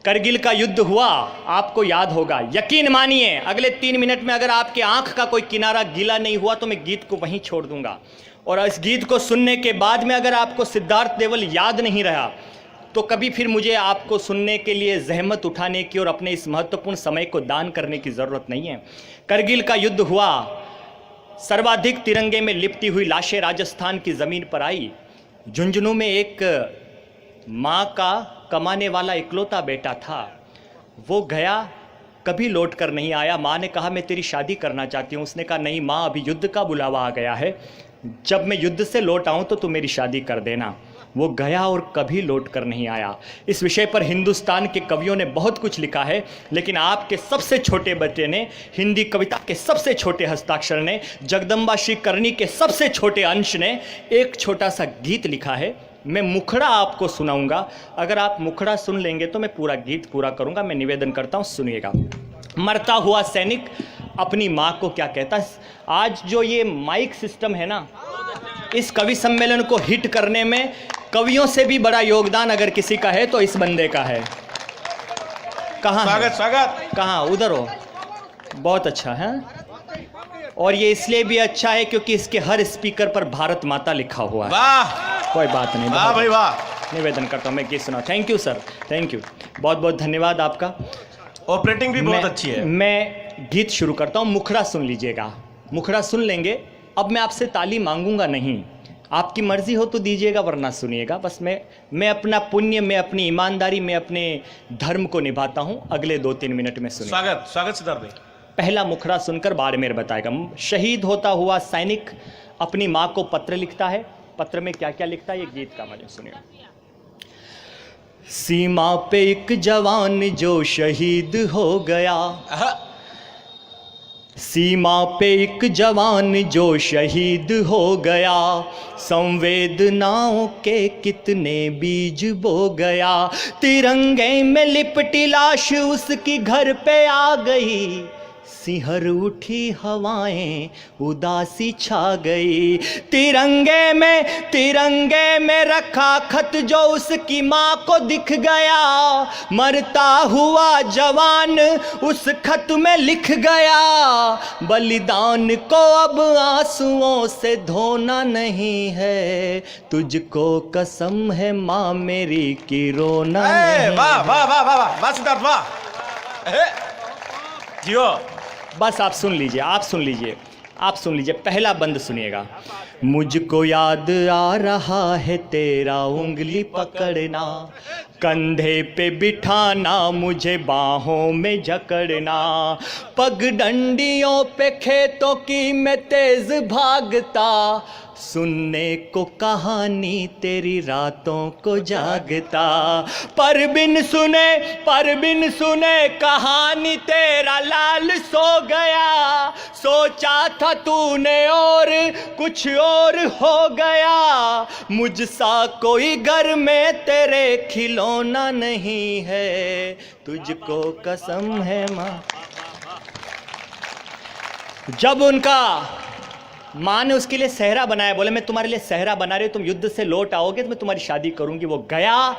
करगिल का युद्ध हुआ, आपको याद होगा। यकीन मानिए अगले 3 मिनट में अगर आपके आंख का कोई किनारा गीला नहीं हुआ तो मैं गीत को वहीं छोड़ दूंगा। और इस गीत को सुनने के बाद में अगर आपको सिद्धार्थ देवल याद नहीं रहा तो कभी फिर मुझे आपको सुनने के लिए जहमत उठाने की और अपने इस महत्वपूर्ण समय को दान करने की ज़रूरत नहीं है। करगिल का युद्ध हुआ, सर्वाधिक तिरंगे में लिपटी हुई लाशें राजस्थान की ज़मीन पर आई। झुंझुनू में एक माँ का कमाने वाला इकलौता बेटा था, वो गया, कभी लौट कर नहीं आया। माँ ने कहा मैं तेरी शादी करना चाहती हूँ। उसने कहा नहीं माँ, अभी युद्ध का बुलावा आ गया है, जब मैं युद्ध से लौट आऊँ तो तू मेरी शादी कर देना। वो गया और कभी लौट कर नहीं आया। इस विषय पर हिंदुस्तान के कवियों ने बहुत कुछ लिखा है, लेकिन आपके सबसे छोटे बच्चे ने, हिंदी कविता के सबसे छोटे हस्ताक्षर ने, जगदम्बा श्री करनी के सबसे छोटे अंश ने एक छोटा सा गीत लिखा है। मैं मुखड़ा आपको सुनाऊंगा, अगर आप मुखड़ा सुन लेंगे तो मैं पूरा गीत पूरा करूंगा। मैं निवेदन करता हूं, सुनिएगा। मरता हुआ सैनिक अपनी माँ को क्या कहता है। आज जो ये माइक सिस्टम है ना, इस कवि सम्मेलन को हिट करने में कवियों से भी बड़ा योगदान अगर किसी का है तो इस बंदे का है। कहाँ स्वागत स्वागत, कहाँ? उधर हो। बहुत अच्छा है। और ये इसलिए भी अच्छा है क्योंकि इसके हर स्पीकर पर भारत माता लिखा हुआ है। वाह, कोई बात नहीं, वाह भाई वाह। निवेदन करता हूँ मैं गीत सुना। Thank you sir, thank you, बहुत बहुत धन्यवाद आपका। ऑपरेटिंग भी बहुत अच्छी है। मैं गीत शुरू करता हूँ, मुखड़ा सुन लीजिएगा। मुखड़ा सुन लेंगे। अब मैं आपसे ताली मांगूंगा नहीं, आपकी मर्जी हो तो दीजिएगा वरना सुनिएगा। बस मैं अपना पुण्य, मैं अपनी ईमानदारी, मैं अपने धर्म को निभाता हूँ। अगले 2-3 मिनट में सुनिए। स्वागत स्वागत सिद्धार्थ भाई। पहला मुखड़ा सुनकर बाड़मेर बताएगा। शहीद होता हुआ सैनिक अपनी माँ को पत्र लिखता है। पत्र में क्या क्या लिखता है ये गीत का मजा सुनिए। सीमा पे एक जवान जो शहीद हो गया, सीमा पे एक जवान जो शहीद हो गया, संवेदनाओं के कितने बीज बो गया। तिरंगे में लिपटी लाश उसकी घर पे आ गई, सिहर उठी हवाएं उदासी छा गई। तिरंगे में रखा खत जो उसकी माँ को दिख गया, मरता हुआ जवान उस खत में लिख गया। बलिदान को अब आंसुओं से धोना नहीं है, तुझको कसम है माँ मेरी की रोना नहीं। वाह वाह वाह वाह वाह सिद्धार्थ वाह। जियो, बस आप सुन लीजिए, आप सुन लीजिए, आप सुन लीजिए। पहला बंद सुनिएगा। मुझको याद आ रहा है तेरा उंगली पकड़ना, कंधे पे बिठाना, मुझे बाहों में जकड़ना, पगडंडियों पे खेतों की मैं तेज भागता, सुनने को कहानी तेरी रातों को जागता। पर बिन सुने कहानी तेरा लाल सो गया, सोचा था तूने और कुछ और हो गया। मुझसा कोई घर में तेरे खिलौना नहीं है, तुझको कसम है माँ। जब उनका माँ ने उसके लिए सेहरा बनाया, बोले मैं तुम्हारे लिए सेहरा बना रही हूँ, तुम युद्ध से लौट आओगे तो मैं तुम्हारी शादी करूंगी। वो गया,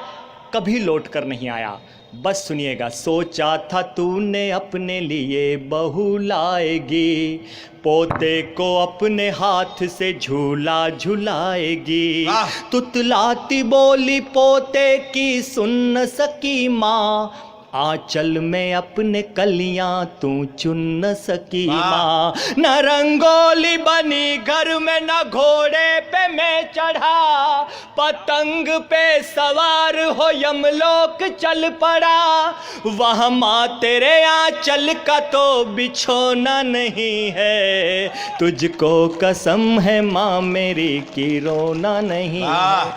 कभी लौट कर नहीं आया। बस सुनिएगा। सोचा था तूने अपने लिए बहू लाएगी, पोते को अपने हाथ से झूला झुलाएगी। तुतलाती बोली पोते की सुन न सकी माँ, आंचल में अपने कलियां तू चुन न सकी माँ। न रंगोली बनी घर में, न घोड़े पे मैं चढ़ा, पतंग पे सवार हो यमलोक चल पड़ा। वहाँ माँ तेरे आंचल का तो बिछोना नहीं है, तुझको कसम है माँ मेरी की रोना नहीं है।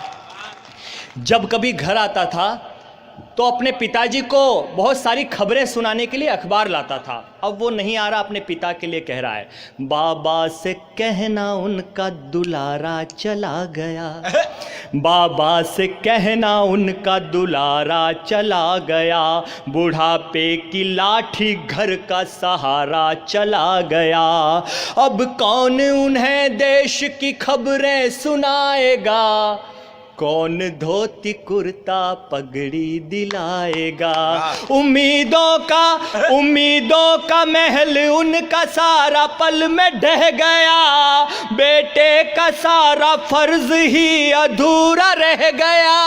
जब कभी घर आता था तो अपने पिताजी को बहुत सारी खबरें सुनाने के लिए अखबार लाता था। अब वो नहीं आ रहा, अपने पिता के लिए कह रहा है, बाबा से कहना उनका दुलारा चला गया, बाबा से कहना उनका दुलारा चला गया, बुढ़ापे की लाठी घर का सहारा चला गया। अब कौन उन्हें देश की खबरें सुनाएगा, कौन धोती कुर्ता पगड़ी दिलाएगा। उम्मीदों का महल उनका सारा पल में ढह गया, बेटे का सारा फर्ज ही अधूरा रह गया।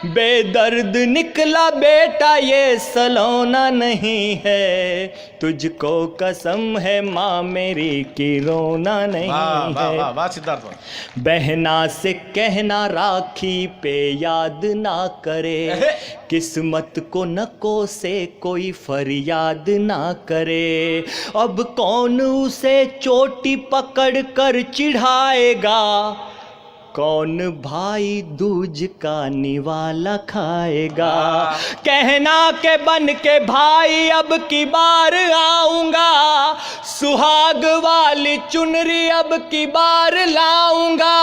बेदर्द निकला बेटा ये सलोना नहीं है, तुझको कसम है माँ मेरी कि रोना नहीं वाह वाह है। वाह वाह सिद्धार्थ वाह। बहना से कहना राखी पे याद ना करे, किस्मत को नको से कोई फरियाद ना करे। अब कौन उसे चोटी पकड़ कर चिढ़ाएगा, कौन भाई दूज का निवाला खाएगा। कहना के बन के भाई अब की बार आऊंगा, सुहाग वाली चुनरी अब की बार लाऊंगा।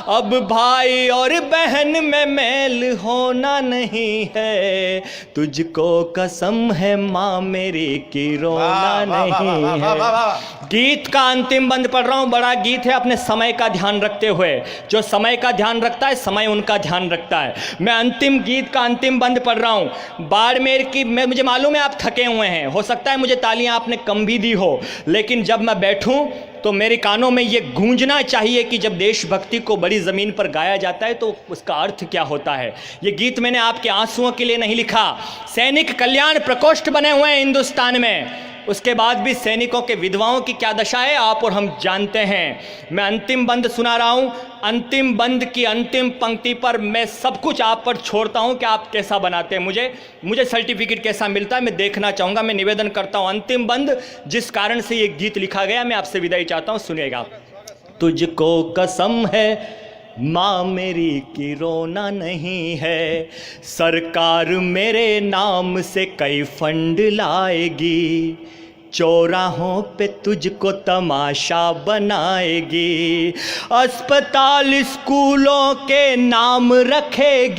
अब भाई और बहन में मेल होना नहीं है, तुझको कसम है माँ मेरी कि रोना नहीं है। गीत का अंतिम बंद पढ़ रहा हूँ, बड़ा गीत है। अपने समय का ध्यान रखते हुए, जो समय का ध्यान रखता है समय उनका ध्यान रखता है। मैं अंतिम गीत का अंतिम बंद पढ़ रहा हूँ। बाड़मेर की, मुझे मालूम है आप थके हुए हैं, हो सकता है मुझे तालियां आपने कम भी दी हो, लेकिन जब मैं बैठूं तो मेरे कानों में ये गूंजना चाहिए कि जब देशभक्ति को बड़ी ज़मीन पर गाया जाता है तो उसका अर्थ क्या होता है। ये गीत मैंने आपके आंसुओं के लिए नहीं लिखा। सैनिक कल्याण प्रकोष्ठ बने हुए हैं हिंदुस्तान में, उसके बाद भी सैनिकों के विधवाओं की क्या दशा है आप और हम जानते हैं। मैं अंतिम बंद सुना रहा हूं। अंतिम बंद की अंतिम पंक्ति पर मैं सब कुछ आप पर छोड़ता हूं कि आप कैसा बनाते हैं। मुझे सर्टिफिकेट कैसा मिलता है मैं देखना चाहूँगा। मैं निवेदन करता हूं अंतिम बंद जिस कारण से ये गीत लिखा गया, मैं आपसे विदाई चाहता हूं, सुनिएगा। तुझको कसम है माँ मेरी की रोना नहीं है, सरकार मेरे नाम से कई फंड लाएगी, चौराहों पे तुझको तमाशा बनाएगी, अस्पताल स्कूलों के नाम रखेगी।